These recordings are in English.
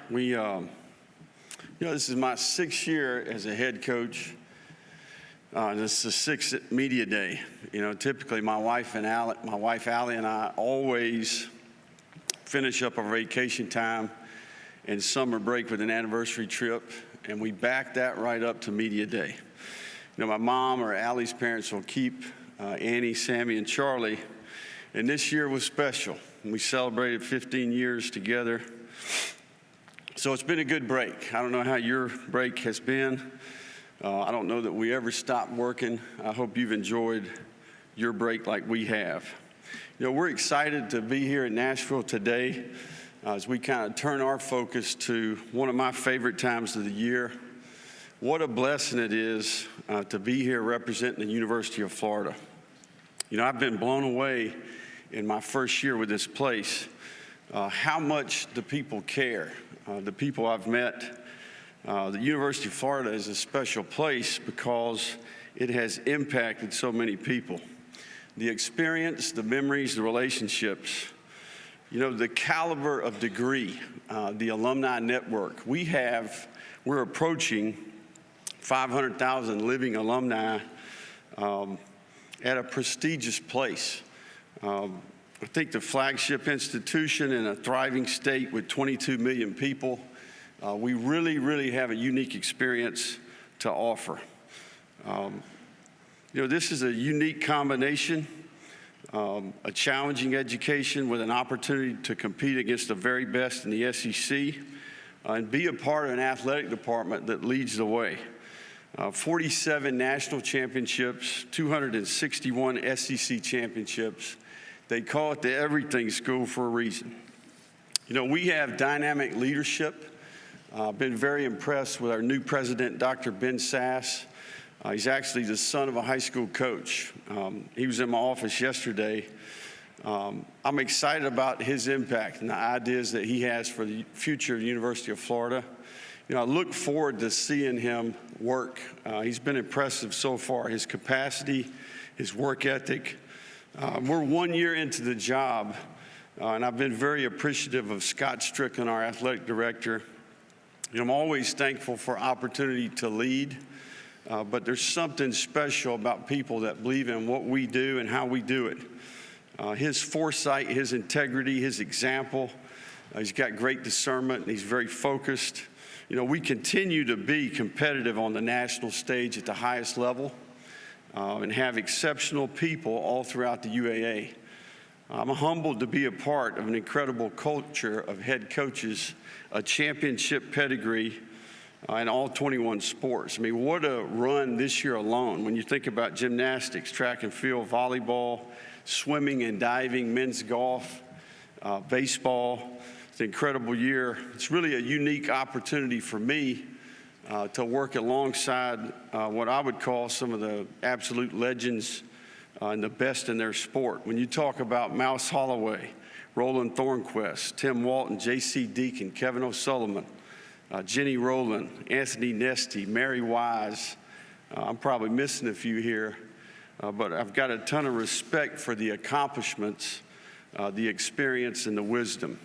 This is my 6th year as a head coach. This is the 6th media day. Typically my wife Allie and I always finish up our vacation time and summer break with an anniversary trip, and we back that right up to media day. My mom or Allie's parents will keep Annie, Sammy, and Charlie, and this year was special. We celebrated 15 years together. So it's been a good break. I don't know how your break has been. I don't know that we ever stopped working. I hope you've enjoyed your break like we have. We're excited to be here in Nashville today as we kind of turn our focus to one of my favorite times of the year. What a blessing it is to be here representing the University of Florida. I've been blown away in my first year with this place, how much the people care. The people I've met. The University of Florida is a special place because it has impacted so many people. The experience, the memories, the relationships, the caliber of degree, the alumni network. We're approaching 500,000 living alumni at a prestigious place. I think the flagship institution in a thriving state with 22 million people, we really have a unique experience to offer. This is a unique combination, a challenging education with an opportunity to compete against the very best in the SEC and be a part of an athletic department that leads the way. 47 national championships, 261 SEC championships. They call it the everything school for a reason. We have dynamic leadership. I've been very impressed with our new president, Dr. Ben Sass. He's actually the son of a high school coach. He was in my office yesterday. I'm excited about his impact and the ideas that he has for the future of the University of Florida. I look forward to seeing him work. He's been impressive so far, his capacity, his work ethic. We're 1 year into the job, and I've been very appreciative of Scott Strickland, our athletic director. I'm always thankful for opportunity to lead, but there's something special about people that believe in what we do and how we do it. His foresight, his integrity, his example, he's got great discernment, and he's very focused. We continue to be competitive on the national stage at the highest level. And have exceptional people all throughout the UAA. I'm humbled to be a part of an incredible culture of head coaches, a championship pedigree in all 21 sports. What a run this year alone. When you think about gymnastics, track and field, volleyball, swimming and diving, men's golf, baseball. It's an incredible year. It's really a unique opportunity for me to work alongside what I would call some of the absolute legends and the best in their sport. When you talk about Mouse Holloway, Roland Thornquist, Tim Walton, J.C. Deacon, Kevin O'Sullivan, Jenny Rowland, Anthony Nesty, Mary Wise, I'm probably missing a few here, but I've got a ton of respect for the accomplishments, the experience, and the wisdom.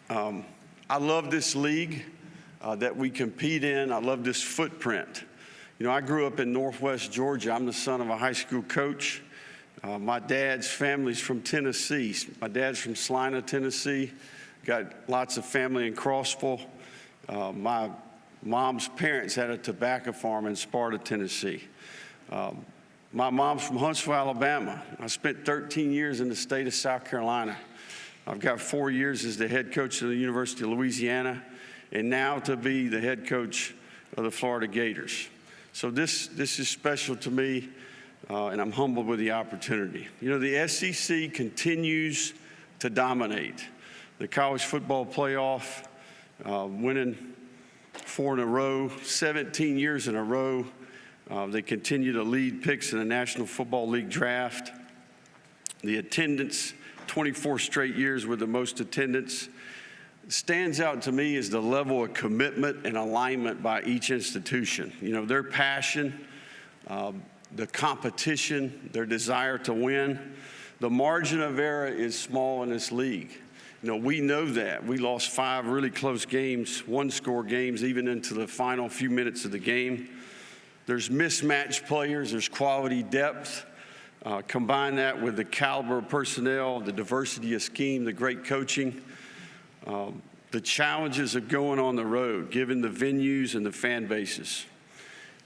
I love this league that we compete in. I love this footprint. I grew up in Northwest Georgia. I'm the son of a high school coach. My dad's family's from Tennessee. My dad's from Salina, Tennessee. Got lots of family in Crossville. My mom's parents had a tobacco farm in Sparta, Tennessee. My mom's from Huntsville, Alabama. I spent 13 years in the state of South Carolina. I've got 4 years as the head coach of the University of Louisiana, and now to be the head coach of the Florida Gators. So this is special to me, and I'm humbled with the opportunity. The SEC continues to dominate. The college football playoff, winning 4 in a row, 17 years in a row. They continue to lead picks in the National Football League draft. The attendance, 24 straight years with the most attendance. Stands out to me is the level of commitment and alignment by each institution. Their passion, the competition, their desire to win. The margin of error is small in this league. We know that. We lost 5 really close games, one-score games, even into the final few minutes of the game. There's mismatched players. There's quality depth. Combine that with the caliber of personnel, the diversity of scheme, the great coaching, the challenges of going on the road, given the venues and the fan bases.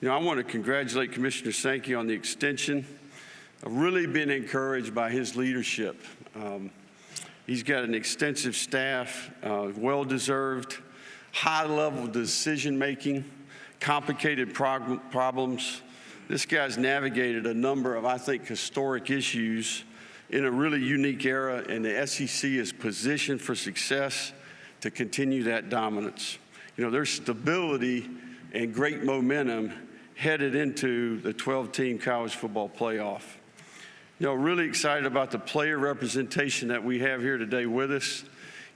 I want to congratulate Commissioner Sankey on the extension. I've really been encouraged by his leadership. He's got an extensive staff, well-deserved, high-level decision-making, complicated problems. This guy's navigated a number of, I think, historic issues in a really unique era, and the SEC is positioned for success to continue that dominance. There's stability and great momentum headed into the 12-team college football playoff. Really excited about the player representation that we have here today with us.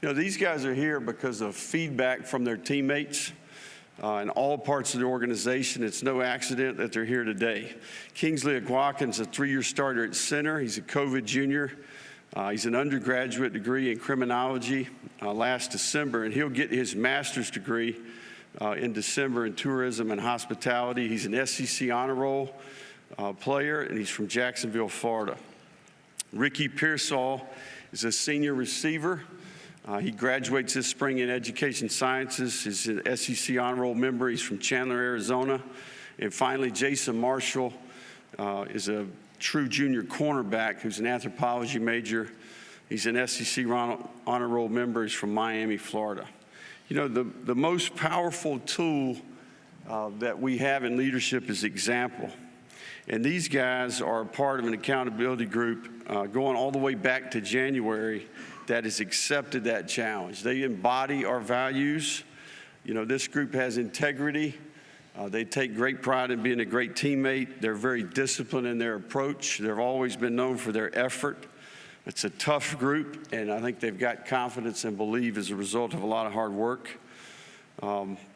These guys are here because of feedback from their teammates in all parts of the organization. It's no accident that they're here today. Kingsley Agwakin's a 3-year starter at center. He's a COVID junior. He's an undergraduate degree in criminology last December, and he'll get his master's degree in December in tourism and hospitality. He's an SEC honor roll player, and he's from Jacksonville, Florida. Ricky Pearsall is a senior receiver. He graduates this spring in education sciences. He's an SEC honor roll member. He's from Chandler, Arizona. And finally, Jason Marshall is a true junior cornerback who's an anthropology major. He's an SEC honor roll member. He's from Miami, Florida. The most powerful tool that we have in leadership is example. And these guys are part of an accountability group going all the way back to January that has accepted that challenge. They embody our values. This group has integrity. They take great pride in being a great teammate. They're very disciplined in their approach. They've always been known for their effort. It's a tough group, and I think they've got confidence and belief as a result of a lot of hard work.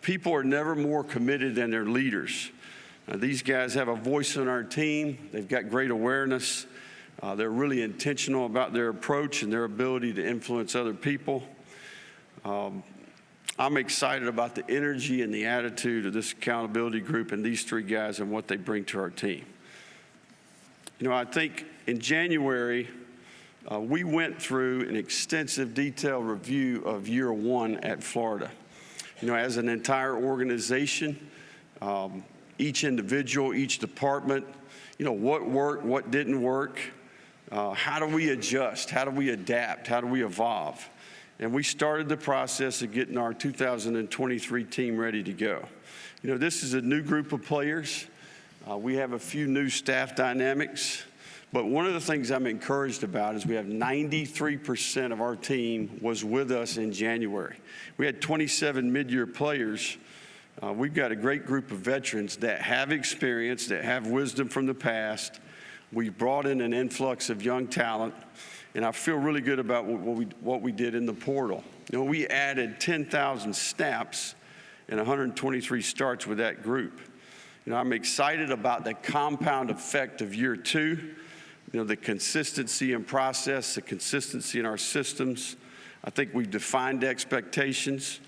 People are never more committed than their leaders. These guys have a voice on our team. They've got great awareness. They're really intentional about their approach and their ability to influence other people. I'm excited about the energy and the attitude of this accountability group and these 3 guys and what they bring to our team. I think in January, we went through an extensive, detailed review of year 1 at Florida. As an entire organization, each individual, each department, what worked, what didn't work, how do we adjust, how do we adapt, how do we evolve? And we started the process of getting our 2023 team ready to go. This is a new group of players. We have a few new staff dynamics. But one of the things I'm encouraged about is we have 93% of our team was with us in January. We had 27 mid-year players. We've got a great group of veterans that have experience, that have wisdom from the past. We brought in an influx of young talent, and I feel really good about what we did in the portal. We added 10,000 snaps and 123 starts with that group. I'm excited about the compound effect of year 2. The consistency in process, the consistency in our systems. I think we've defined expectations.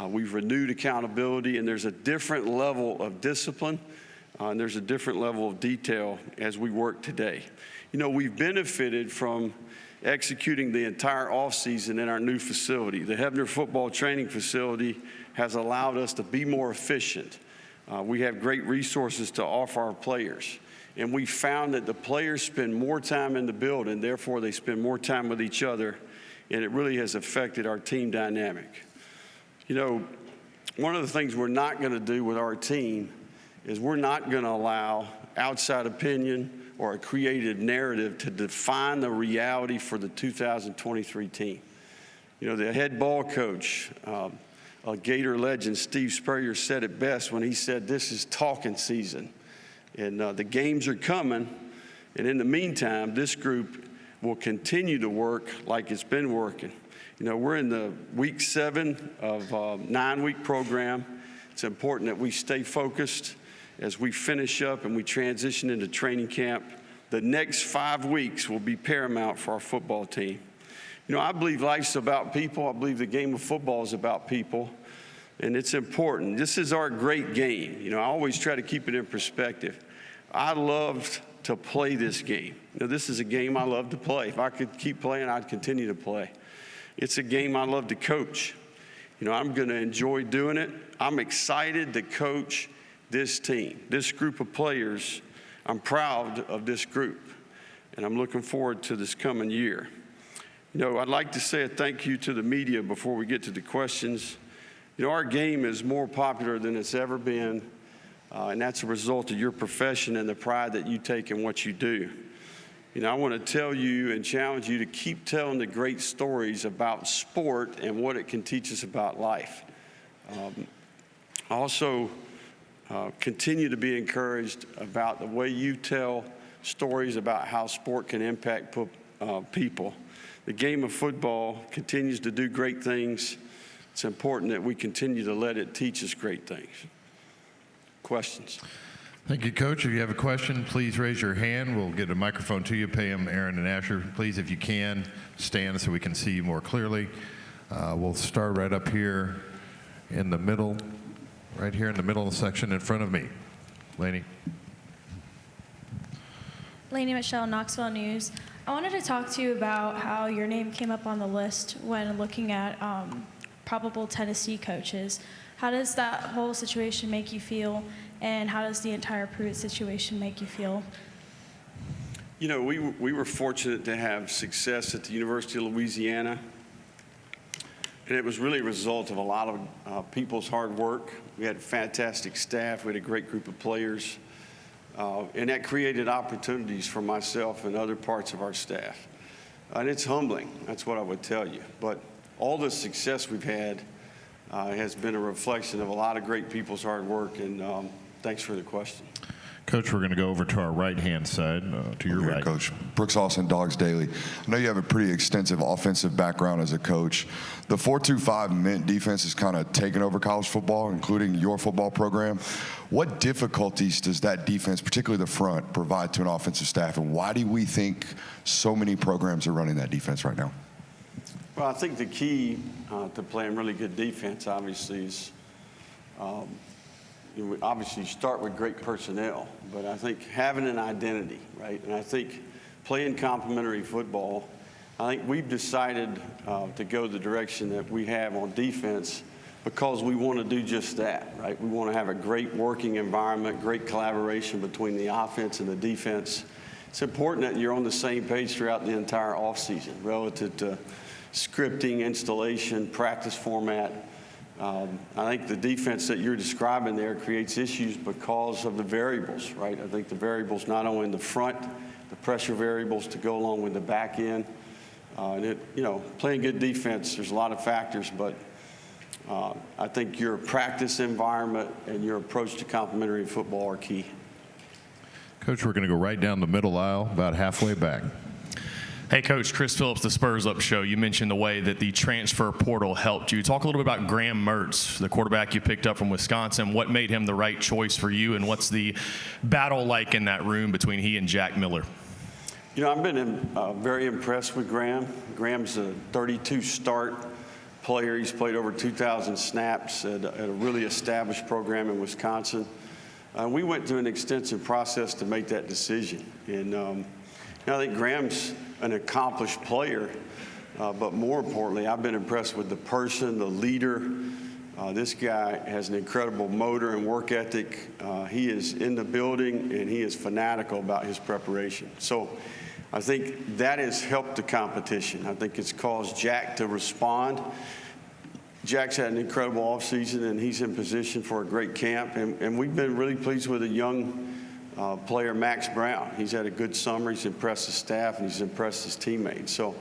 We've renewed accountability, and there's a different level of discipline, and there's a different level of detail as we work today. We've benefited from executing the entire offseason in our new facility. The Hebner football training facility has allowed us to be more efficient. We have great resources to offer our players. And we found that the players spend more time in the building, therefore they spend more time with each other, and it really has affected our team dynamic. One of the things we're not going to do with our team is we're not going to allow outside opinion or a creative narrative to define the reality for the 2023 team. The head ball coach, a Gator legend, Steve Spurrier, said it best when he said, "This is talking season." And the games are coming, and in the meantime, this group will continue to work like it's been working. We're in the week 7 of a 9-week program. It's important that we stay focused as we finish up and we transition into training camp. The next 5 weeks will be paramount for our football team. You know, I believe life's about people. I believe the game of football is about people, and it's important. This is our great game. You know, I always try to keep it in perspective. I loved to play this game. You know, this is a game I love to play. If I could keep playing, I'd continue to play. It's a game I love to coach. You know, I'm going to enjoy doing it. I'm excited to coach this team, this group of players. I'm proud of this group, and I'm looking forward to this coming year. You know, I'd like to say a thank you to the media before we get to the questions. You know, our game is more popular than it's ever been, and that's a result of your profession and the pride that you take in what you do. You know, I want to tell you and challenge you to keep telling the great stories about sport and what it can teach us about life. Also, continue to be encouraged about the way you tell stories about how sport can impact people. The game of football continues to do great things. It's important that we continue to let it teach us great things. Questions? Thank you, Coach. If you have a question, please raise your hand. We'll get a microphone to you. Pam, Aaron, and Asher, please, if you can, stand so we can see you more clearly. We'll start right up here in the middle, right here in the middle section in front of me. Lainey. Lainey Michelle, Knoxville News. I wanted to talk to you about how your name came up on the list when looking at probable Tennessee coaches. How does that whole situation make you feel, and how does the entire Pruitt situation make you feel? You know, we were fortunate to have success at the University of Louisiana, and it was really a result of a lot of people's hard work. We had a fantastic staff. We had a great group of players. And that created opportunities for myself and other parts of our staff. And it's humbling, that's what I would tell you. But all the success we've had has been a reflection of a lot of great people's hard work, and thanks for the question. Coach, we're going to go over to our right-hand side, to your right. Coach. Brooks Austin, Dogs Daily. I know you have a pretty extensive offensive background as a coach. The 4-2-5 Mint defense has kind of taken over college football, including your football program. What difficulties does that defense, particularly the front, provide to an offensive staff, and why do we think so many programs are running that defense right now? Well, I think the key to playing really good defense, obviously, is you obviously start with great personnel, but I think having an identity, right? And I think playing complementary football, I think we've decided to go the direction that we have on defense because we want to do just that, right? We want to have a great working environment, great collaboration between the offense and the defense. It's important that you're on the same page throughout the entire offseason relative to scripting, installation, practice format. I think the defense that you're describing there creates issues because of the variables, right? I think the variables not only in the front, the pressure variables to go along with the back end. You know, playing good defense, there's a lot of factors, but I think your practice environment and your approach to complementary football are key. Coach, we're going to go right down the middle aisle, about halfway back. Hey, Coach, Chris Phillips, the Spurs Up Show. You mentioned the way that the transfer portal helped you. Talk a little bit about Graham Mertz, the quarterback you picked up from Wisconsin. What made him the right choice for you, and what's the battle like in that room between he and Jack Miller? You know, I've been very impressed with Graham. Graham's a 32-start player. He's played over 2,000 snaps at a really established program in Wisconsin. We went through an extensive process to make that decision. And I think Graham's an accomplished player, but more importantly, I've been impressed with the person, the leader. This guy has an incredible motor and work ethic. He is in the building, and he is fanatical about his preparation. So I think that has helped the competition. I think it's caused Jack to respond. Jack's had an incredible offseason, and he's in position for a great camp. And we've been really pleased with a young player, Max Brown. He's had a good summer. He's impressed the staff, and he's impressed his teammates. So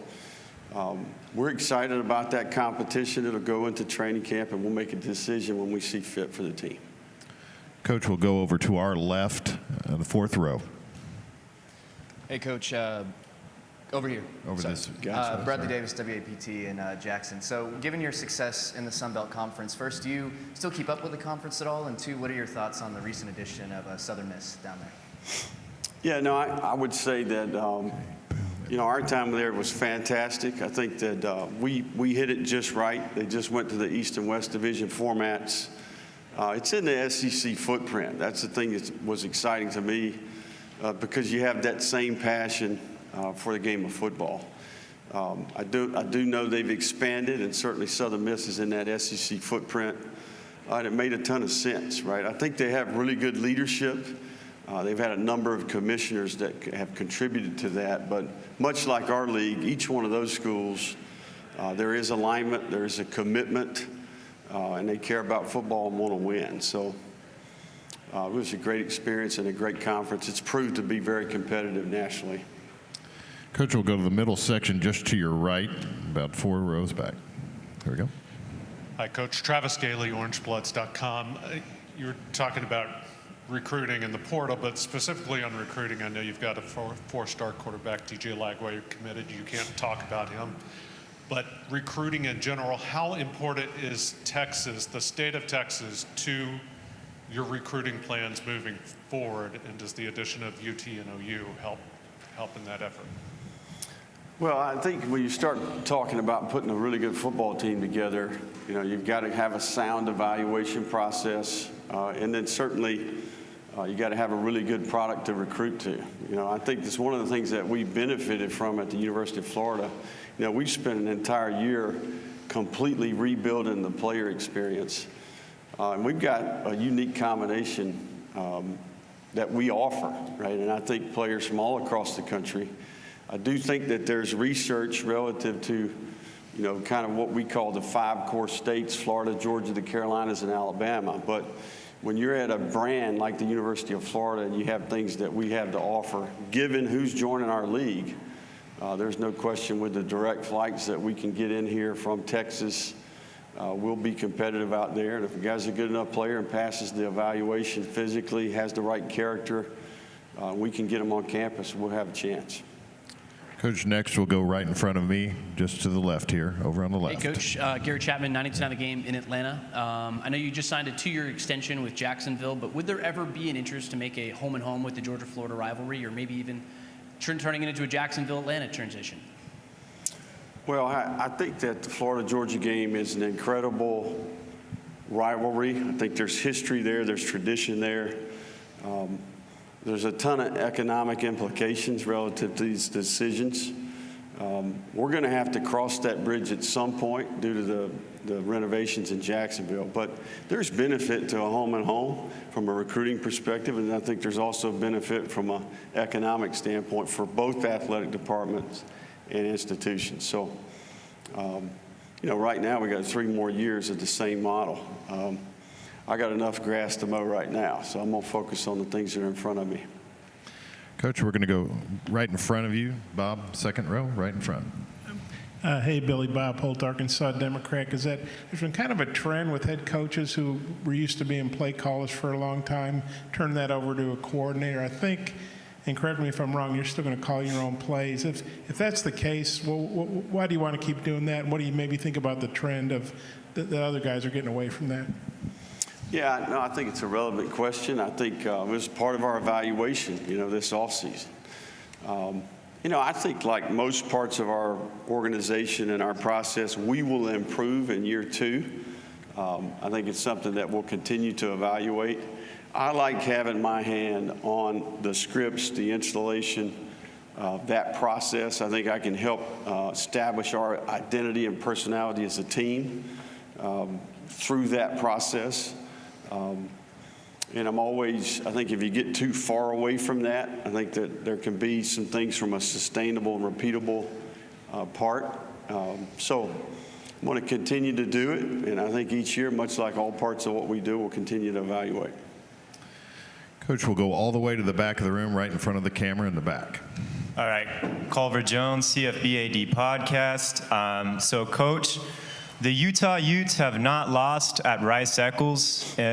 we're excited about that competition. It'll go into training camp, and we'll make a decision when we see fit for the team. Coach, we'll go over to our left, the fourth row. Hey, Coach. Over here. Over this. Bradley Davis, WAPT in Jackson. So given your success in the Sun Belt Conference, first, do you still keep up with the conference at all? And two, what are your thoughts on the recent addition of Southern Miss down there? Yeah, no, I would say that Our time there was fantastic. I think that we hit it just right. They just went to the East and West Division formats. It's in the SEC footprint. That's the thing that was exciting to me because you have that same passion for the game of football. I do know they've expanded, and certainly Southern Miss is in that SEC footprint. And it made a ton of sense, right? I think they have really good leadership. They've had a number of commissioners that have contributed to that. But much like our league, each one of those schools, there is alignment, there is a commitment, and they care about football and want to win. So it was a great experience and a great conference. It's proved to be very competitive nationally. Coach, we'll go to the middle section just to your right, about 4 rows back. There we go. Hi, Coach. Travis Gailey, orangebloods.com. You were talking about recruiting in the portal, but specifically on recruiting, I know you've got a four-star quarterback, DJ Lagway, you're committed. You can't talk about him. But recruiting in general, how important is Texas, the state of Texas, to your recruiting plans moving forward? And does the addition of UT and OU help in that effort? Well, I think when you start talking about putting a really good football team together, you've got to have a sound evaluation process, and then certainly you got to have a really good product to recruit to. I think it's one of the things that we benefited from at the University of Florida. We spent an entire year completely rebuilding the player experience, and we've got a unique combination that we offer, right? And I think players from all across the country. I do think that there's research relative to, kind of what we call the 5 core states, Florida, Georgia, the Carolinas, and Alabama. But when you're at a brand like the University of Florida and you have things that we have to offer, given who's joining our league, there's no question with the direct flights that we can get in here from Texas, we'll be competitive out there. And if a guy's a good enough player and passes the evaluation physically, has the right character, we can get him on campus, we'll have a chance. Coach, next we'll go right in front of me, just to the left here, over on the left. Hey, Coach. Gary Chapman, 92.9 The Game in Atlanta. I know you just signed a 2-year extension with Jacksonville, but would there ever be an interest to make a home-and-home with the Georgia-Florida rivalry, or maybe even turning it into a Jacksonville-Atlanta transition? Well, I think that the Florida-Georgia game is an incredible rivalry. I think there's history there, there's tradition there. There's a ton of economic implications relative to these decisions. We're going to have to cross that bridge at some point due to the renovations in Jacksonville. But there's benefit to a home and home from a recruiting perspective, and I think there's also benefit from an economic standpoint for both athletic departments and institutions. So, right now we got 3 more years of the same model. I got enough grass to mow right now, so I'm going to focus on the things that are in front of me. Coach, we're going to go right in front of you. Bob, second row, right in front. Hey, Billy, Bob Holt, Arkansas Democrat. There's been kind of a trend with head coaches who were used to being play callers for a long time, turn that over to a coordinator. I think, and correct me if I'm wrong, you're still going to call your own plays. If that's the case, well, why do you want to keep doing that? And what do you maybe think about the trend of the other guys are getting away from that? Yeah, no, I think it's a relevant question. I think it was part of our evaluation, this offseason. I think like most parts of our organization and our process, we will improve in year 2. I think it's something that we'll continue to evaluate. I like having my hand on the scripts, the installation, that process. I think I can help establish our identity and personality as a team through that process. And I think if you get too far away from that, I think that there can be some things from a sustainable and repeatable part. So I'm going to continue to do it, and I think each year, much like all parts of what we do, we'll continue to evaluate. Coach, we'll go all the way to the back of the room, right in front of the camera in the back. All right, Culver Jones, CFBAD podcast. So, Coach, the Utah Utes have not lost at Rice-Eccles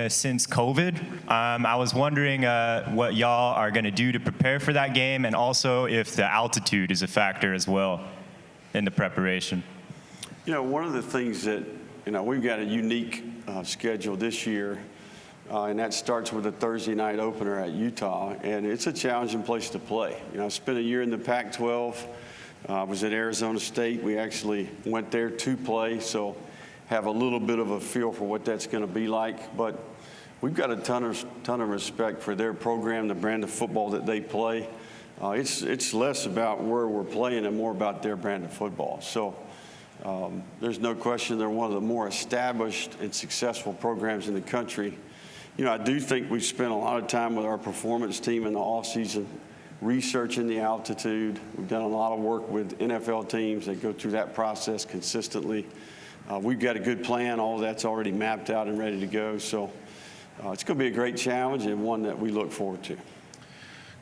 since COVID. I was wondering what y'all are going to do to prepare for that game, and also if the altitude is a factor as well in the preparation. One of the things that, we've got a unique schedule this year, and that starts with a Thursday night opener at Utah, and it's a challenging place to play. I spent a year in the Pac-12, I was at Arizona State. We actually went there to play, so have a little bit of a feel for what that's going to be like. But we've got a ton of respect for their program, the brand of football that they play. It's less about where we're playing and more about their brand of football. So there's no question they're one of the more established and successful programs in the country. You know, I do think we've spent a lot of time with our performance team in the offseason researching the altitude. We've done a lot of work with NFL teams that go through that process consistently. We've got a good plan. All that's already mapped out and ready to go. So it's going to be a great challenge and one that we look forward to.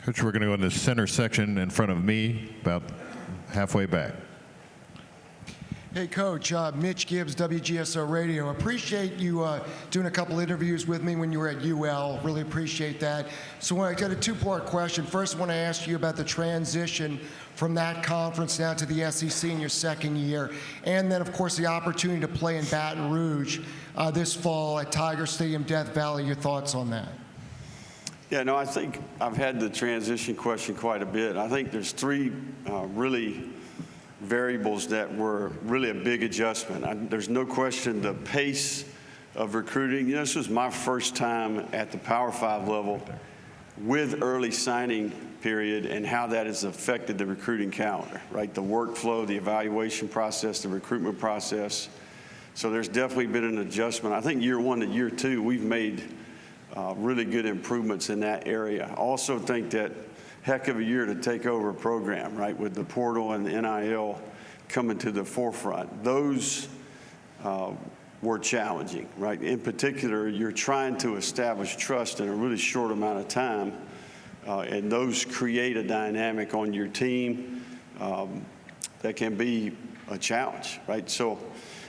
Coach, we're going to go in the center section in front of me, about halfway back. Hey, Coach, Mitch Gibbs, WGSO Radio. Appreciate you doing a couple interviews with me when you were at UL. Really appreciate that. So I got a two-part question. First, I want to ask you about the transition from that conference now to the SEC in your second year. And then, of course, the opportunity to play in Baton Rouge this fall at Tiger Stadium, Death Valley. Your thoughts on that? Yeah, no, I think I've had the transition question quite a bit. I think there's three really variables that were really a big adjustment. There's no question the pace of recruiting. You know, this was my first time at the Power 5 level with early signing period and how that has affected the recruiting calendar, right? The workflow, the evaluation process, the recruitment process. So there's definitely been an adjustment. I think year one to year two, we've made really good improvements in that area. I also think that heck of a year to take over a program, right, with the portal and the NIL coming to the forefront. Those were challenging, right? In particular, you're trying to establish trust in a really short amount of time, and those create a dynamic on your team that can be a challenge, right? So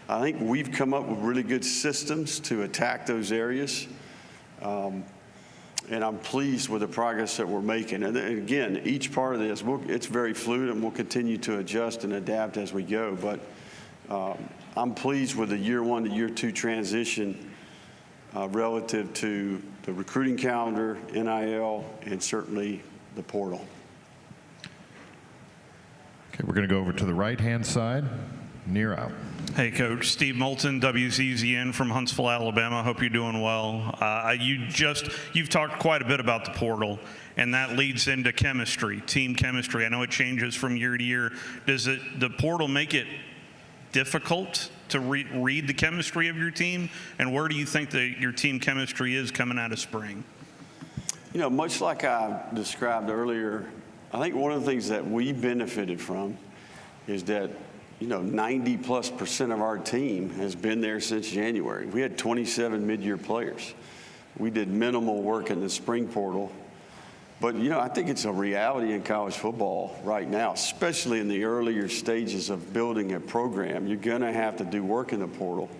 I think we've come up with really good systems to attack those areas. And I'm pleased with the progress that we're making. And again, each part of this, it's very fluid, and we'll continue to adjust and adapt as we go. But I'm pleased with the year one to year two transition relative to the recruiting calendar, NIL, and certainly the portal. Okay, we're going to go over to the right-hand side. Near out. Hey, Coach. Steve Moulton, WCZN from Huntsville, Alabama. Hope you're doing well. You've talked quite a bit about the portal, and that leads into chemistry, team chemistry. I know it changes from year to year. Does the portal make it difficult to read the chemistry of your team? And where do you think that your team chemistry is coming out of spring? You know, much like I described earlier, I think one of the things that we benefited from is that 90+% of our team has been there since January. We had 27 mid-year players. We did minimal work in the spring portal. But, I think it's a reality in college football right now, especially in the earlier stages of building a program. You're going to have to do work in the portal.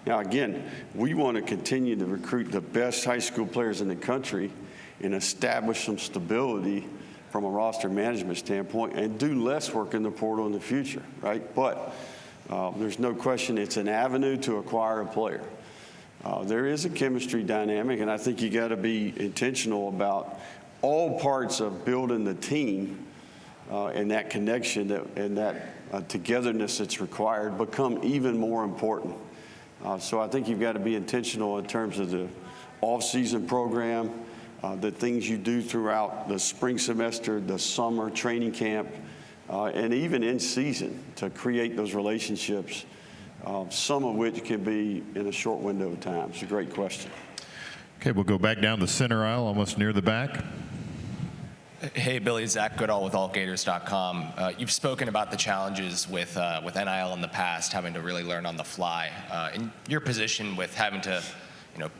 Now, again, we want to continue to recruit the best high school players in the country and establish some stability from a roster management standpoint and do less work in the portal in the future, right? But there's no question it's an avenue to acquire a player. There is a chemistry dynamic, and I think you got to be intentional about all parts of building the team and that connection and that togetherness that's required become even more important. So I think you've got to be intentional in terms of the off-season program, the things you do throughout the spring semester, the summer training camp, and even in season to create those relationships, some of which can be in a short window of time. It's a great question. Okay, we'll go back down the center aisle, almost near the back. Hey, Billy, Zach Goodall with AllGators.com. You've spoken about the challenges with NIL in the past, having to really learn on the fly. In your position with having to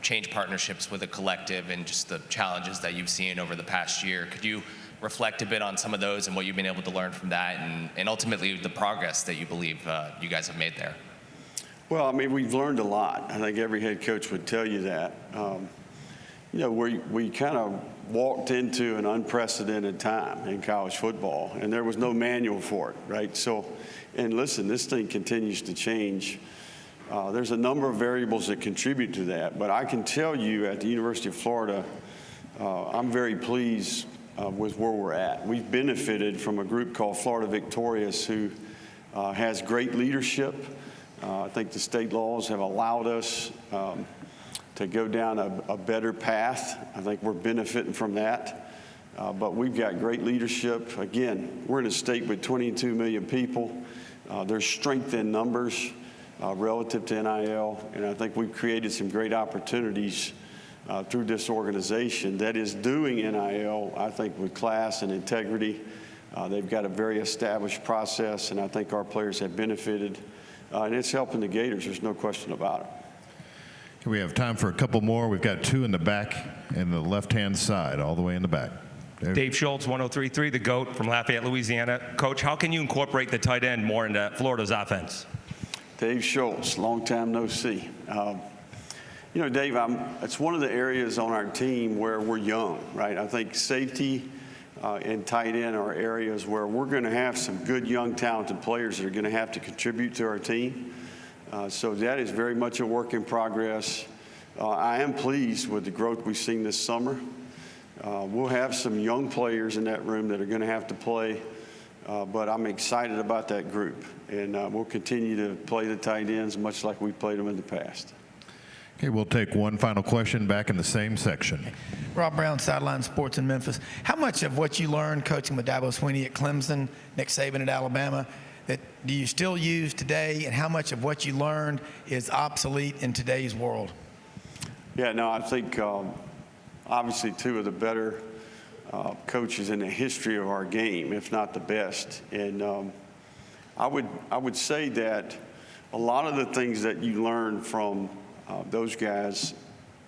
change partnerships with a collective and just the challenges that you've seen over the past year. Could you reflect a bit on some of those and what you've been able to learn from that and ultimately the progress that you believe you guys have made there? Well, I mean, we've learned a lot. I think every head coach would tell you that. We kind of walked into an unprecedented time in college football, and there was no manual for it, right? So, and listen, this thing continues to change. There's a number of variables that contribute to that, but I can tell you at the University of Florida, I'm very pleased with where we're at. We've benefited from a group called Florida Victorious who has great leadership. I think the state laws have allowed us to go down a better path. I think we're benefiting from that. But we've got great leadership. Again, we're in a state with 22 million people. There's strength in numbers relative to NIL, and I think we've created some great opportunities through this organization that is doing NIL, I think, with class and integrity. They've got a very established process, and I think our players have benefited. And it's helping the Gators, there's no question about it. We have time for a couple more. We've got two in the back and the left-hand side, all the way in the back. Dave Schultz, 103.3, the GOAT from Lafayette, Louisiana. Coach, how can you incorporate the tight end more into Florida's offense? Dave Schultz, long time no see. You know, Dave, it's one of the areas on our team where we're young, right? I think safety and tight end are areas where we're going to have some good, young, talented players that are going to have to contribute to our team. So that is very much a work in progress. I am pleased with the growth we've seen this summer. We'll have some young players in that room that are going to have to play, but I'm excited about that group. And we'll continue to play the tight ends much like we played them in the past. Okay, we'll take one final question back in the same section. Rob Brown, Sideline Sports in Memphis. How much of what you learned coaching with Dabo Swinney at Clemson, Nick Saban at Alabama, that do you still use today, and how much of what you learned is obsolete in today's world? Yeah, no, I think obviously two of the better coaches in the history of our game, if not the best. And I would say that a lot of the things that you learn from those guys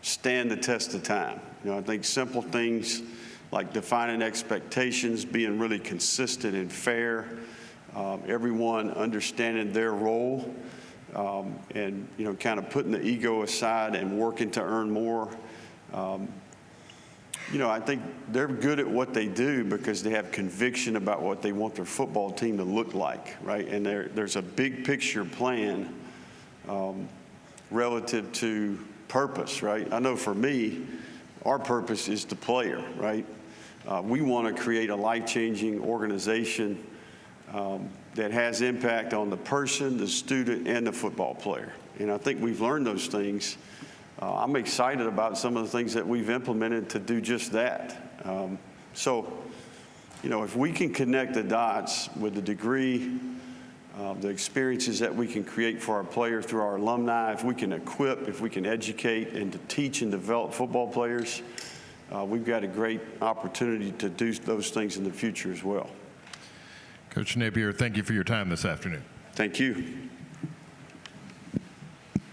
stand the test of time. You know, I think simple things like defining expectations, being really consistent and fair, everyone understanding their role, and, you know, kind of putting the ego aside and working to earn more. You know, I think they're good at what they do because they have conviction about what they want their football team to look like, right? And there's a big picture plan relative to purpose, right? I know for me, our purpose is the player, right? We want to create a life-changing organization that has impact on the person, the student, and the football player. And I think we've learned those things. I'm excited about some of the things that we've implemented to do just that. So, you know, if we can connect the dots with the degree, the experiences that we can create for our players through our alumni, if we can equip, if we can educate and to teach and develop football players, we've got a great opportunity to do those things in the future as well. Coach Napier, thank you for your time this afternoon. Thank you.